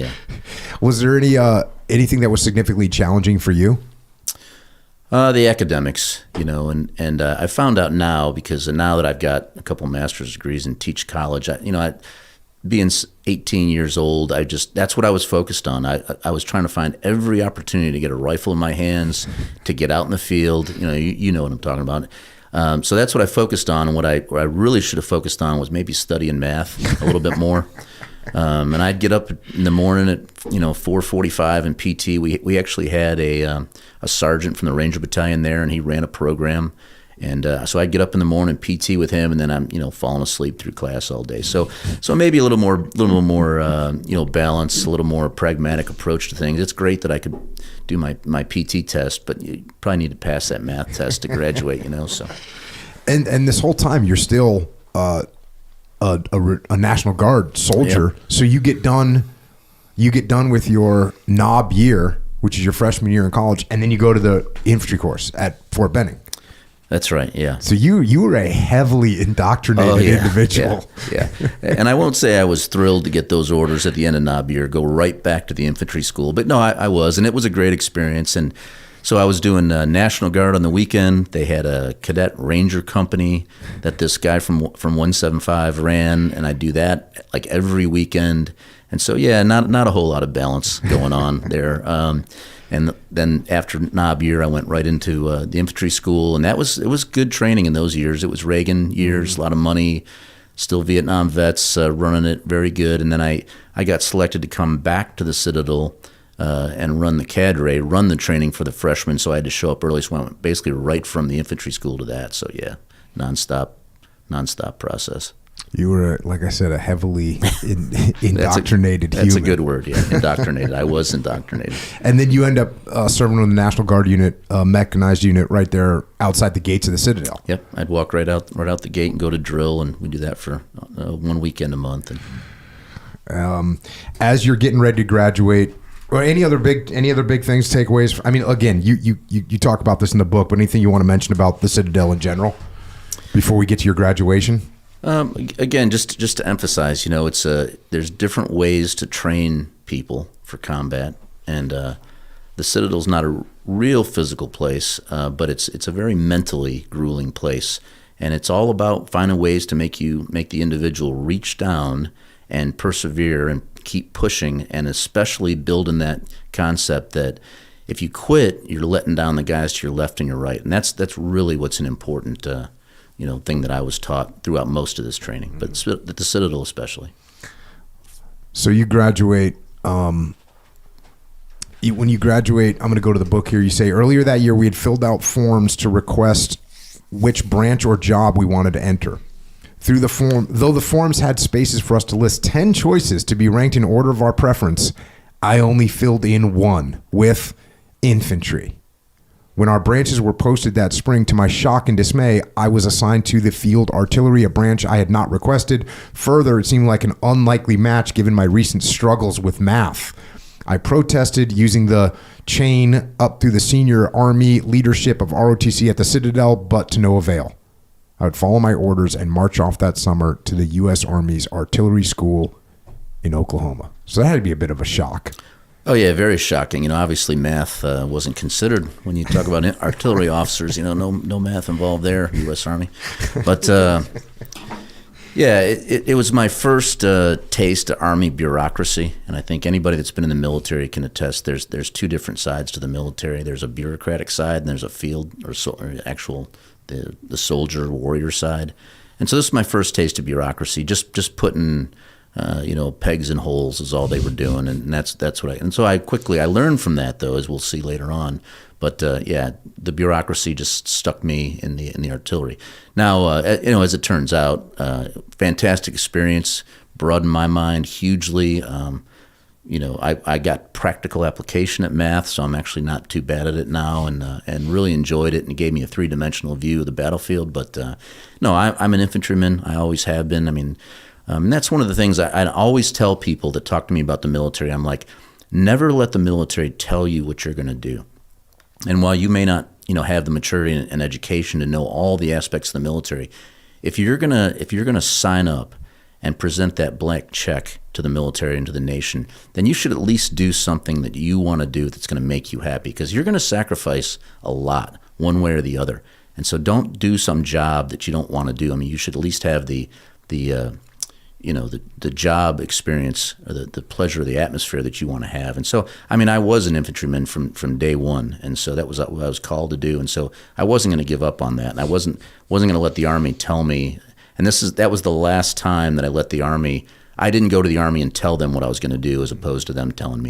Yeah. Was there anything that was significantly challenging for you? The academics, and I found out now, because now that I've got a couple master's degrees and teach college, being 18 years old, that's what I was focused on. I was trying to find every opportunity to get a rifle in my hands, to get out in the field. You know what I'm talking about. So that's what I focused on, and what I really should have focused on was maybe studying math a little bit more. And I'd get up in the morning at 4:45 in PT. We actually had a sergeant from the Ranger Battalion there, and he ran a program. And so I'd get up in the morning, PT with him, and then I'm falling asleep through class all day. So maybe a little more balance, a little more pragmatic approach to things. It's great that I could do my PT test, but you probably need to pass that math test to graduate. So. And this whole time you're still a National Guard soldier. Yep. So you get done with your NOB year, which is your freshman year in college, and then you go to the infantry course at Fort Benning. That's right, yeah. So you were a heavily indoctrinated individual. Yeah. And I won't say I was thrilled to get those orders at the end of NOB year, go right back to the infantry school. But no, I was, and it was a great experience. And so I was doing National Guard on the weekend. They had a cadet ranger company that this guy from 175 ran, and I do that like every weekend. And so, yeah, not a whole lot of balance going on there. And then after NOB year, I went right into the infantry school, and it was good training in those years. It was Reagan years, a lot of money, still Vietnam vets running it very good. And then I got selected to come back to the Citadel and run the cadre, run the training for the freshmen. So I had to show up early, so I went basically right from the infantry school to that. So yeah, nonstop process. You were, like I said, a heavily indoctrinated human. That's a good word, yeah. Indoctrinated. I was indoctrinated. And then you end up serving with the National Guard unit, mechanized unit, right there outside the gates of the Citadel. Yep, I'd walk right out the gate and go to drill, and we do that for 1 weekend a month. As you're getting ready to graduate, or any other big things, takeaways? I mean, again, you talk about this in the book, but anything you want to mention about the Citadel in general before we get to your graduation? Again, just to emphasize, it's there's different ways to train people for combat, and the Citadel's not a real physical place, but it's a very mentally grueling place, and it's all about finding ways to make the individual reach down and persevere and keep pushing, and especially building that concept that if you quit, you're letting down the guys to your left and your right, and that's really what's an important thing that I was taught throughout most of this training, but at the Citadel especially. So you graduate. When you graduate, I'm going to go to the book here. You say, earlier that year, we had filled out forms to request which branch or job we wanted to enter. Though the forms had spaces for us to list 10 choices to be ranked in order of our preference, I only filled in one, with infantry. When our branches were posted that spring, to my shock and dismay, I was assigned to the field artillery, a branch I had not requested. Further, it seemed like an unlikely match given my recent struggles with math. I protested using the chain up through the senior Army leadership of ROTC at the Citadel, but to no avail. I would follow my orders and march off that summer to the U.S. Army's artillery school in Oklahoma. So that had to be a bit of a shock. Oh yeah, very shocking. Obviously math wasn't considered when you talk about artillery officers. No math involved there, U.S. Army. But yeah, it was my first taste of Army bureaucracy, and I think anybody that's been in the military can attest. There's two different sides to the military. There's a bureaucratic side, and there's a field or actual the soldier warrior side. And so this is my first taste of bureaucracy. Just putting pegs in holes is all they were doing, and that's what and so I learned from that, though, as we'll see later on. But yeah, the bureaucracy just stuck me in the artillery. Now, as it turns out, fantastic experience, broadened my mind hugely. I got practical application at math, so I'm actually not too bad at it now, and really enjoyed it, and it gave me a three-dimensional view of the battlefield. But no, I'm an infantryman. I always have been. I mean. And that's one of the things I always tell people that talk to me about the military. I'm like, never let the military tell you what you're going to do. And while you may not, have the maturity and education to know all the aspects of the military, if you're gonna sign up and present that blank check to the military and to the nation, then you should at least do something that you want to do that's going to make you happy, because you're going to sacrifice a lot one way or the other. And so don't do some job that you don't want to do. I mean, you should at least have the job experience, or the pleasure of the atmosphere that you want to have. And so, I mean, I was an infantryman from day one, and so that was what I was called to do. And so I wasn't going to give up on that, and I wasn't going to let the Army tell me. And that was the last time that I let the Army. I didn't go to the Army and tell them what I was going to do, as opposed to them telling me.